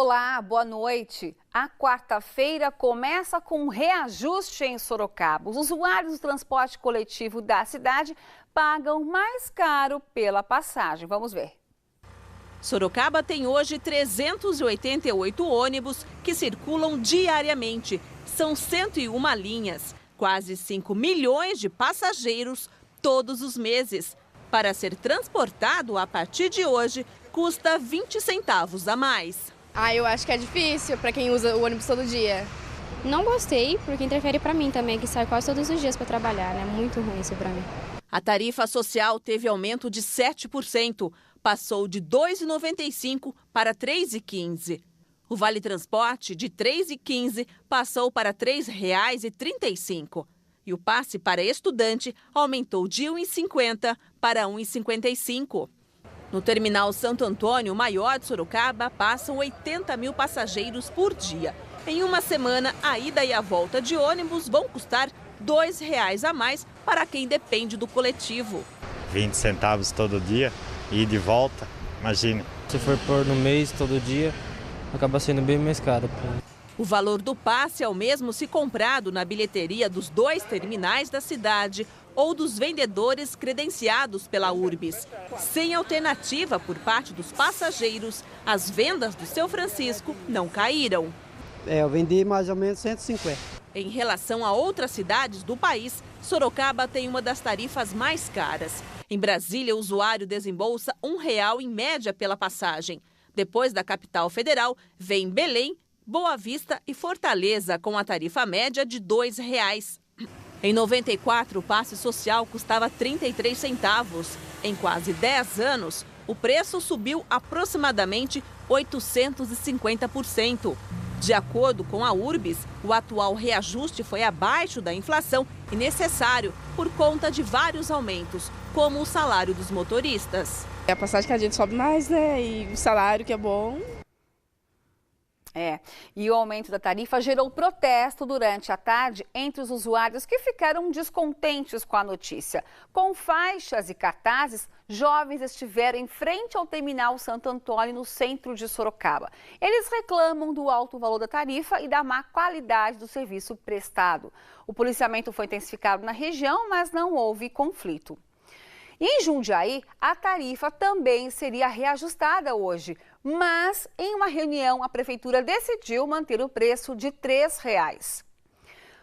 Olá, boa noite. A quarta-feira começa com um reajuste em Sorocaba. Os usuários do transporte coletivo da cidade pagam mais caro pela passagem. Vamos ver. Sorocaba tem hoje 388 ônibus que circulam diariamente. São 101 linhas, quase 5 milhões de passageiros todos os meses. Para ser transportado a partir de hoje, custa 20 centavos a mais. Eu acho que é difícil para quem usa o ônibus todo dia. Não gostei, porque interfere para mim também, que sai quase todos os dias para trabalhar, né? Muito ruim isso para mim. A tarifa social teve aumento de 7%, passou de R$ 2,95 para R$ 3,15. O Vale Transporte, de R$ 3,15, passou para R$ 3,35. E o passe para estudante aumentou de R$ 1,50 para R$ 1,55. No terminal Santo Antônio, maior de Sorocaba, passam 80 mil passageiros por dia. Em uma semana, a ida e a volta de ônibus vão custar R$ 2,00 a mais para quem depende do coletivo. 20 centavos todo dia e de volta, imagine. Se for pôr no mês, todo dia, acaba sendo bem mais caro. O valor do passe é o mesmo se comprado na bilheteria dos 2 terminais da cidade ou dos vendedores credenciados pela Urbis. Sem alternativa por parte dos passageiros, as vendas do Seu Francisco não caíram. Eu vendi mais ou menos 150. Em relação a outras cidades do país, Sorocaba tem uma das tarifas mais caras. Em Brasília, o usuário desembolsa R$ 1,00 em média pela passagem. Depois da capital federal, vem Belém, Boa Vista e Fortaleza, com a tarifa média de R$ 2,00. Em 94, o passe social custava 33 centavos. Em quase 10 anos, o preço subiu aproximadamente 850%. De acordo com a Urbis, o atual reajuste foi abaixo da inflação e necessário por conta de vários aumentos, como o salário dos motoristas. A passagem que a gente sobe mais, né? E o salário que é bom. E o aumento da tarifa gerou protesto durante a tarde entre os usuários que ficaram descontentes com a notícia. Com faixas e cartazes, jovens estiveram em frente ao terminal Santo Antônio, no centro de Sorocaba. Eles reclamam do alto valor da tarifa e da má qualidade do serviço prestado. O policiamento foi intensificado na região, mas não houve conflito. Em Jundiaí, a tarifa também seria reajustada hoje, mas em uma reunião a prefeitura decidiu manter o preço de R$ 3,00.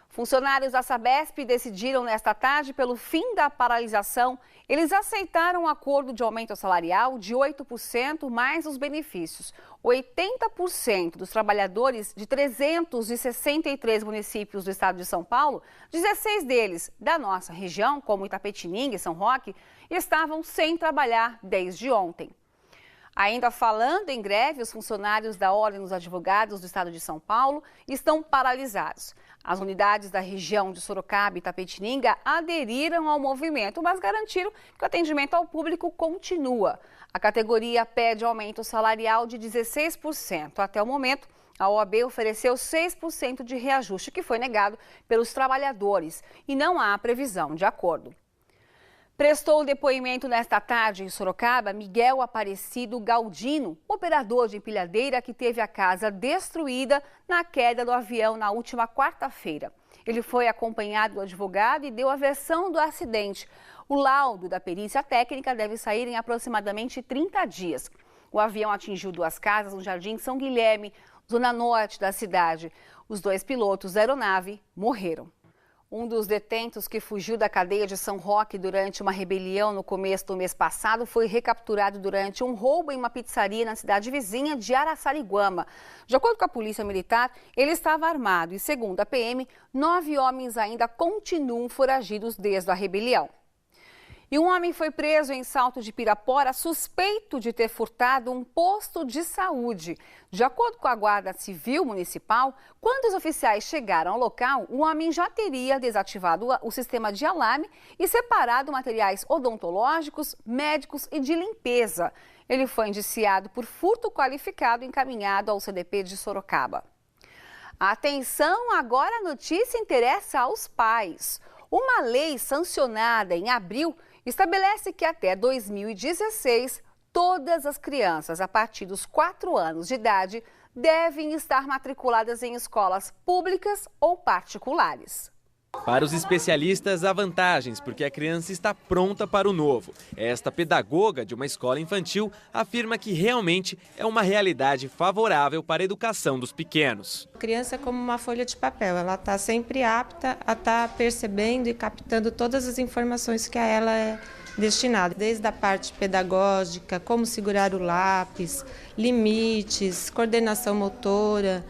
Funcionários da Sabesp decidiram nesta tarde pelo fim da paralisação. Eles aceitaram um acordo de aumento salarial de 8% mais os benefícios. 80% dos trabalhadores de 363 municípios do estado de São Paulo, 16 deles da nossa região, como Itapetininga e São Roque, estavam sem trabalhar desde ontem. Ainda falando em greve, os funcionários da Ordem dos Advogados do Estado de São Paulo estão paralisados. As unidades da região de Sorocaba e Itapetininga aderiram ao movimento, mas garantiram que o atendimento ao público continua. A categoria pede aumento salarial de 16%. Até o momento, a OAB ofereceu 6% de reajuste, que foi negado pelos trabalhadores, e não há previsão de acordo. Prestou depoimento nesta tarde em Sorocaba Miguel Aparecido Galdino, operador de empilhadeira que teve a casa destruída na queda do avião na última quarta-feira. Ele foi acompanhado do advogado e deu a versão do acidente. O laudo da perícia técnica deve sair em aproximadamente 30 dias. O avião atingiu 2 casas no Jardim São Guilherme, zona norte da cidade. Os 2 pilotos da aeronave morreram. Um dos detentos que fugiu da cadeia de São Roque durante uma rebelião no começo do mês passado foi recapturado durante um roubo em uma pizzaria na cidade vizinha de Araçariguama. De acordo com a polícia militar, ele estava armado e, segundo a PM, 9 homens ainda continuam foragidos desde a rebelião. E um homem foi preso em Salto de Pirapora suspeito de ter furtado um posto de saúde. De acordo com a Guarda Civil Municipal, quando os oficiais chegaram ao local, o homem já teria desativado o sistema de alarme e separado materiais odontológicos, médicos e de limpeza. Ele foi indiciado por furto qualificado e encaminhado ao CDP de Sorocaba. Atenção, agora a notícia interessa aos pais. Uma lei sancionada em abril estabelece que até 2016, todas as crianças a partir dos 4 anos de idade devem estar matriculadas em escolas públicas ou particulares. Para os especialistas, há vantagens, porque a criança está pronta para o novo. Esta pedagoga de uma escola infantil afirma que realmente é uma realidade favorável para a educação dos pequenos. A criança é como uma folha de papel, ela está sempre apta a estar percebendo e captando todas as informações que a ela é destinada. Desde a parte pedagógica, como segurar o lápis, limites, coordenação motora.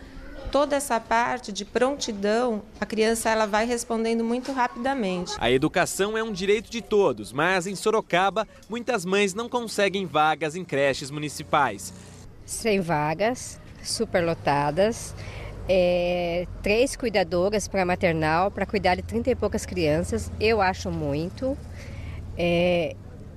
Toda essa parte de prontidão, a criança ela vai respondendo muito rapidamente. A educação é um direito de todos, mas em Sorocaba, muitas mães não conseguem vagas em creches municipais. 100 vagas, superlotadas, 3 cuidadoras para maternal, para cuidar de 30 e poucas crianças, eu acho muito.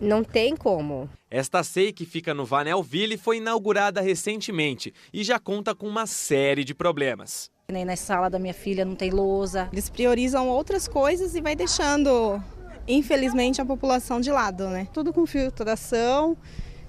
Não tem como. Esta SEI, que fica no Vanelville, foi inaugurada recentemente e já conta com uma série de problemas. Nem na sala da minha filha não tem lousa. Eles priorizam outras coisas e vai deixando, infelizmente, a população de lado, né? Tudo com filtração.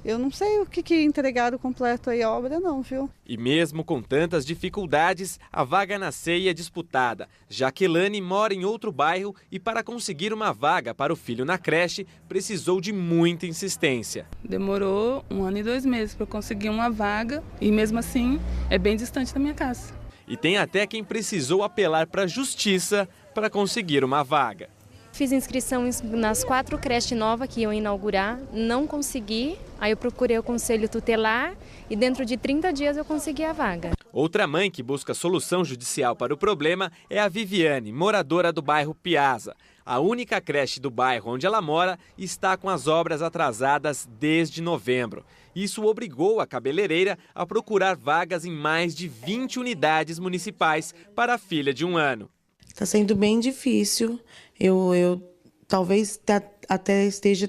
Eu não sei o que entregaram completo aí a obra não, viu? E mesmo com tantas dificuldades, a vaga na SEI é disputada. Jaqueline mora em outro bairro e para conseguir uma vaga para o filho na creche, precisou de muita insistência. Demorou 1 ano e 2 meses para conseguir uma vaga e mesmo assim é bem distante da minha casa. E tem até quem precisou apelar para a justiça para conseguir uma vaga. Fiz inscrição nas 4 creches novas que iam inaugurar, não consegui, aí eu procurei o conselho tutelar e dentro de 30 dias eu consegui a vaga. Outra mãe que busca solução judicial para o problema é a Viviane, moradora do bairro Piazza. A única creche do bairro onde ela mora está com as obras atrasadas desde novembro. Isso obrigou a cabeleireira a procurar vagas em mais de 20 unidades municipais para a filha de 1 ano. Está sendo bem difícil, eu talvez até esteja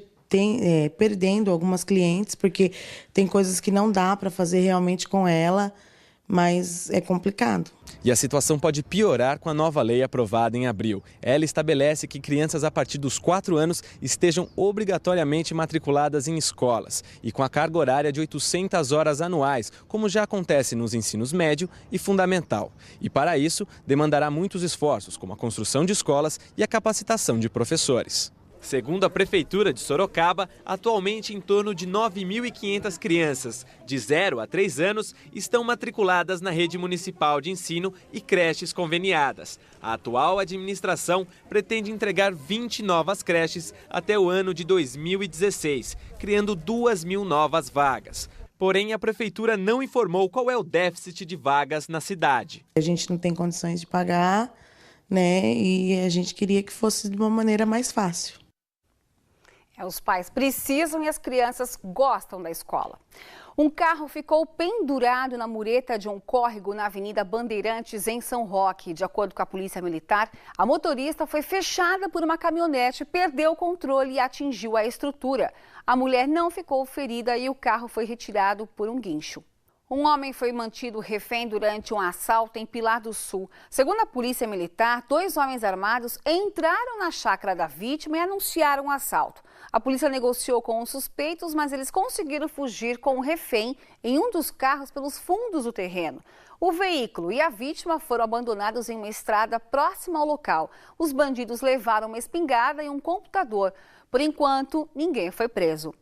perdendo algumas clientes, porque tem coisas que não dá para fazer realmente com ela, mas é complicado. E a situação pode piorar com a nova lei aprovada em abril. Ela estabelece que crianças a partir dos 4 anos estejam obrigatoriamente matriculadas em escolas e com a carga horária de 800 horas anuais, como já acontece nos ensinos médio e fundamental. E para isso, demandará muitos esforços, como a construção de escolas e a capacitação de professores. Segundo a Prefeitura de Sorocaba, atualmente em torno de 9.500 crianças de 0 a 3 anos estão matriculadas na rede municipal de ensino e creches conveniadas. A atual administração pretende entregar 20 novas creches até o ano de 2016, criando 2.000 novas vagas. Porém, a Prefeitura não informou qual é o déficit de vagas na cidade. A gente não tem condições de pagar, né? E a gente queria que fosse de uma maneira mais fácil. Os pais precisam e as crianças gostam da escola. Um carro ficou pendurado na mureta de um córrego na Avenida Bandeirantes, em São Roque. De acordo com a Polícia Militar, a motorista foi fechada por uma caminhonete, perdeu o controle e atingiu a estrutura. A mulher não ficou ferida e o carro foi retirado por um guincho. Um homem foi mantido refém durante um assalto em Pilar do Sul. Segundo a Polícia Militar, 2 homens armados entraram na chácara da vítima e anunciaram o assalto. A polícia negociou com os suspeitos, mas eles conseguiram fugir com o refém em um dos carros pelos fundos do terreno. O veículo e a vítima foram abandonados em uma estrada próxima ao local. Os bandidos levaram uma espingarda e um computador. Por enquanto, ninguém foi preso.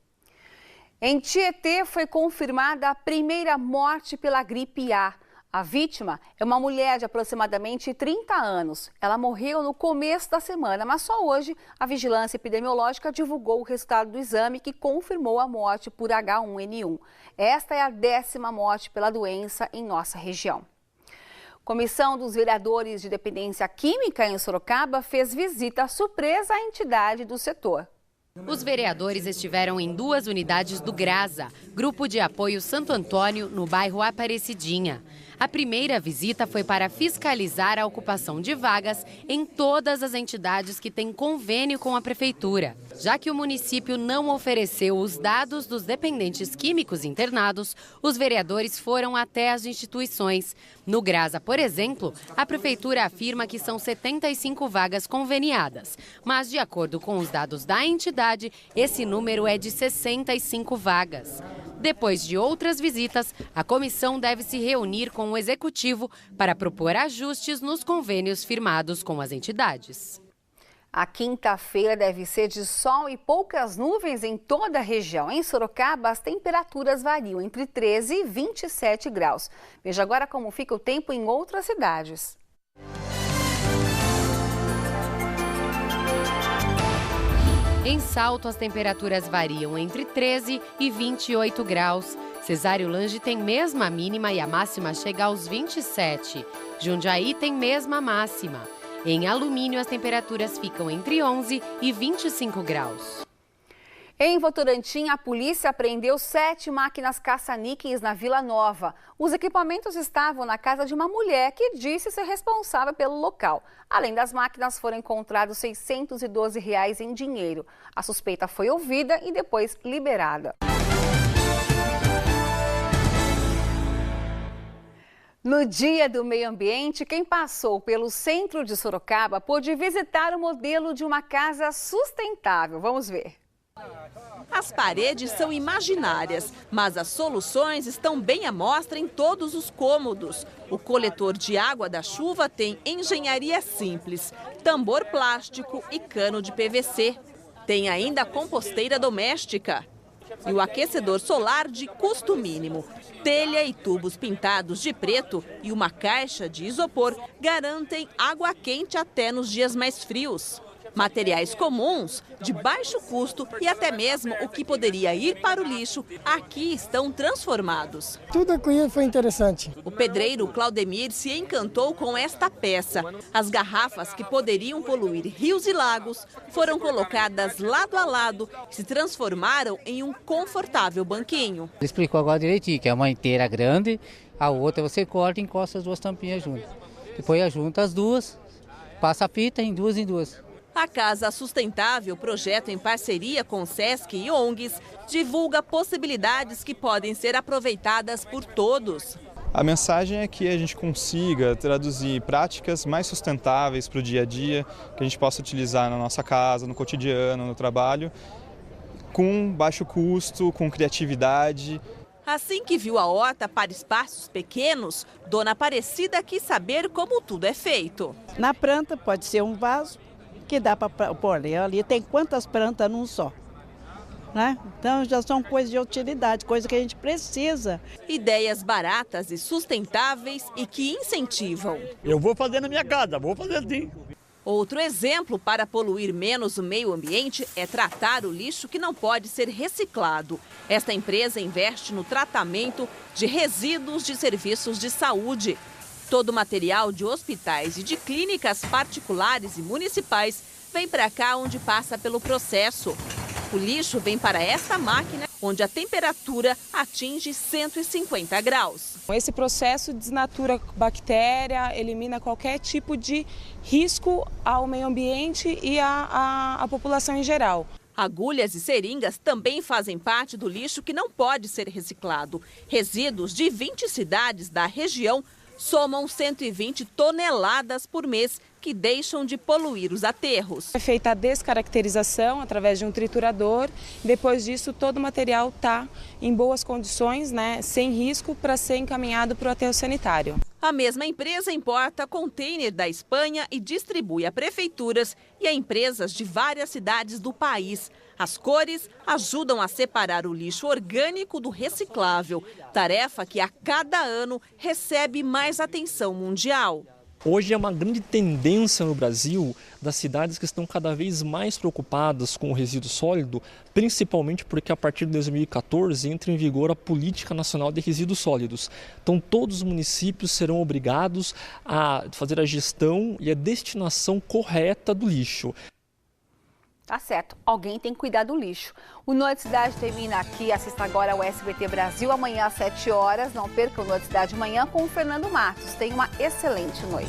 Em Tietê foi confirmada a primeira morte pela gripe A. A vítima é uma mulher de aproximadamente 30 anos. Ela morreu no começo da semana, mas só hoje a Vigilância Epidemiológica divulgou o resultado do exame que confirmou a morte por H1N1. Esta é a 10ª morte pela doença em nossa região. Comissão dos Vereadores de Dependência Química em Sorocaba fez visita surpresa à entidade do setor. Os vereadores estiveram em 2 unidades do GRASA, Grupo de Apoio Santo Antônio, no bairro Aparecidinha. A primeira visita foi para fiscalizar a ocupação de vagas em todas as entidades que têm convênio com a Prefeitura. Já que o município não ofereceu os dados dos dependentes químicos internados, os vereadores foram até as instituições. No GRASA, por exemplo, a Prefeitura afirma que são 75 vagas conveniadas. Mas, de acordo com os dados da entidade, esse número é de 65 vagas. Depois de outras visitas, a comissão deve se reunir com o executivo para propor ajustes nos convênios firmados com as entidades. A quinta-feira deve ser de sol e poucas nuvens em toda a região. Em Sorocaba, as temperaturas variam entre 13 e 27 graus. Veja agora como fica o tempo em outras cidades. Em Salto, as temperaturas variam entre 13 e 28 graus. Cesário Lange tem mesma mínima e a máxima chega aos 27. Jundiaí tem mesma máxima. Em Alumínio, as temperaturas ficam entre 11 e 25 graus. Em Votorantim, a polícia apreendeu 7 máquinas caça-níqueis na Vila Nova. Os equipamentos estavam na casa de uma mulher que disse ser responsável pelo local. Além das máquinas, foram encontrados R$ 612 em dinheiro. A suspeita foi ouvida e depois liberada. No Dia do Meio Ambiente, quem passou pelo centro de Sorocaba pôde visitar o modelo de uma casa sustentável. Vamos ver. As paredes são imaginárias, mas as soluções estão bem à mostra em todos os cômodos. O coletor de água da chuva tem engenharia simples, tambor plástico e cano de PVC. Tem ainda a composteira doméstica e o aquecedor solar de custo mínimo. Telha e tubos pintados de preto e uma caixa de isopor garantem água quente até nos dias mais frios. Materiais comuns, de baixo custo e até mesmo o que poderia ir para o lixo, aqui estão transformados. Tudo aqui foi interessante. O pedreiro Claudemir se encantou com esta peça. As garrafas que poderiam poluir rios e lagos foram colocadas lado a lado e se transformaram em um confortável banquinho. Ele explicou agora direitinho, que é uma inteira grande, a outra você corta e encosta as duas tampinhas juntas. Depois junta as duas, passa a fita em duas. A Casa Sustentável, projeto em parceria com o SESC e ONGs, divulga possibilidades que podem ser aproveitadas por todos. A mensagem é que a gente consiga traduzir práticas mais sustentáveis para o dia a dia, que a gente possa utilizar na nossa casa, no cotidiano, no trabalho, com baixo custo, com criatividade. Assim que viu a horta para espaços pequenos, Dona Aparecida quis saber como tudo é feito. Na planta pode ser um vaso que dá para pôr ali. Tem quantas plantas num só? Né? Então já são coisas de utilidade, coisa que a gente precisa. Ideias baratas e sustentáveis e que incentivam. Eu vou fazer na minha casa, vou fazer sim. Outro exemplo para poluir menos o meio ambiente é tratar o lixo que não pode ser reciclado. Esta empresa investe no tratamento de resíduos de serviços de saúde. Todo o material de hospitais e de clínicas particulares e municipais vem para cá onde passa pelo processo. O lixo vem para esta máquina, onde a temperatura atinge 150 graus. Esse processo desnatura bactéria, elimina qualquer tipo de risco ao meio ambiente e à população em geral. Agulhas e seringas também fazem parte do lixo que não pode ser reciclado. Resíduos de 20 cidades da região somam 120 toneladas por mês que deixam de poluir os aterros. É feita a descaracterização através de um triturador. Depois disso, todo o material está em boas condições, sem risco, para ser encaminhado para o aterro sanitário. A mesma empresa importa container da Espanha e distribui a prefeituras e a empresas de várias cidades do país. As cores ajudam a separar o lixo orgânico do reciclável, tarefa que a cada ano recebe mais atenção mundial. Hoje é uma grande tendência no Brasil das cidades que estão cada vez mais preocupadas com o resíduo sólido, principalmente porque a partir de 2014 entra em vigor a Política Nacional de Resíduos Sólidos. Então todos os municípios serão obrigados a fazer a gestão e a destinação correta do lixo. Tá certo, alguém tem que cuidar do lixo. O Noite Cidade termina aqui, assista agora ao SBT Brasil, amanhã às 7 horas. Não perca o Noite Cidade de manhã com o Fernando Matos. Tenha uma excelente noite.